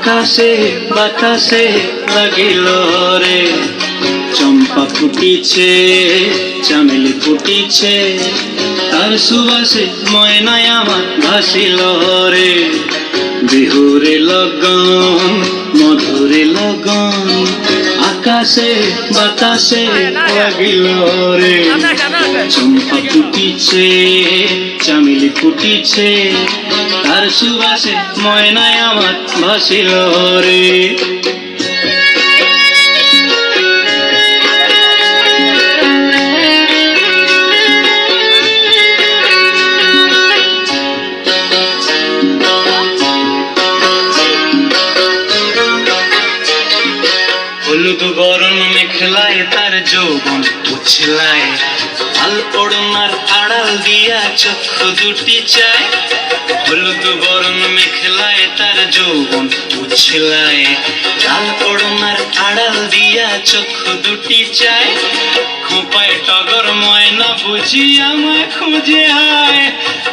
আকাশে বাতাসে লাগিল রে, চম্পা ফুটিছে চামেলি ফুটিছে, তার সুবাসে ময়নায় আমার ভাসিল রে। বিহুরে লগন মধুরে লগন, আকাশে বাতাসে লাগিল রে, চম্পা ফুটিছে চামেলি ফুটিছে, তার সুবাসে ময়নায় আমার ভাসিল রে। হলুদ বরণ মেখলায় তার যৌবন উছলায়, লাল ওড়নার আড়াল দিয়া চক্ষু দুটি চায়। হলুদ বরণ মেখলায় তার যৌবন উছলায়, লাল ওড়নার আড়াল দিয়া চক্ষু দুটি চায়। খোঁপায় টগর ময়না বুঝি আমায় খুঁজে আয়,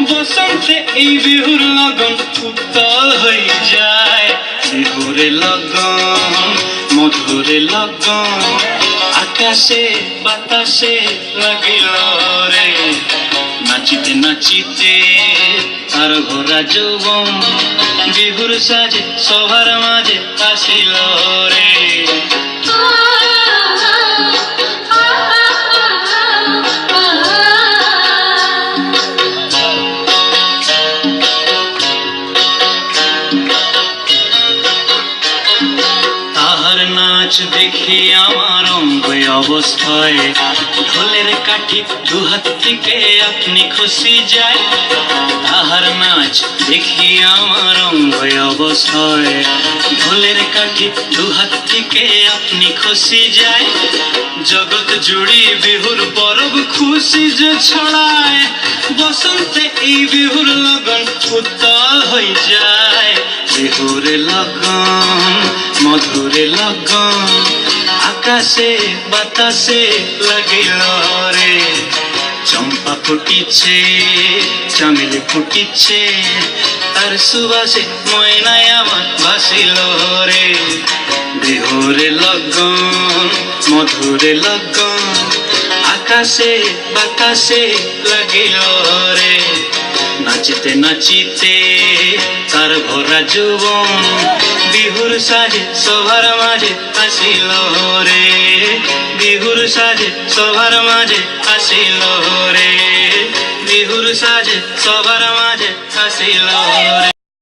বসন্তে এই বিহুর লগন উত্তল হয়ে যায়। বিহুরে লগন মধুরে লগন, আকাশে বাতাসে লাগিল রে, নাচিতে নাচিতে আর ঘোরা যৌবন, বিহুর সাজে সবার মাঝে আসিল রে। নাচ দেখি আমার অঙ্গ অবস্থায়, ঢোলের কাঠি দুহাত থেকে আপনি খুশি যায়। তাহার নাচ দেখি আমার অঙ্গ অবস্থায়, ঢোলের কাঠি দুহাত থেকে আপনি খুশি যায়। জগৎ জুড়ি বিহুর পরব খুশি যে ছড়ায়, বসন্তে এই বিহুর লগন উত্তল হয়ে যায়। বিহুরে লগন মধুরে লগন, আকাশে বাতাসে লাগিল রে, চম্পা ফুটিছে চামেলি ফুটিছে, তার সুবাসে ময়নায় আমার ভাসিল রে। বিহুরে লগন মধুরে লগন, আকাশে বাতাসে লাগিল রে, নাচিতে নাচিতে তার ভরা যৌবন, বিহুর সাজে সবার মাঝে আসিল রে। বিহুর সাজে সবার মাঝে আসিল রে, বিহুর সাজে সবার মাঝে আসিল রে।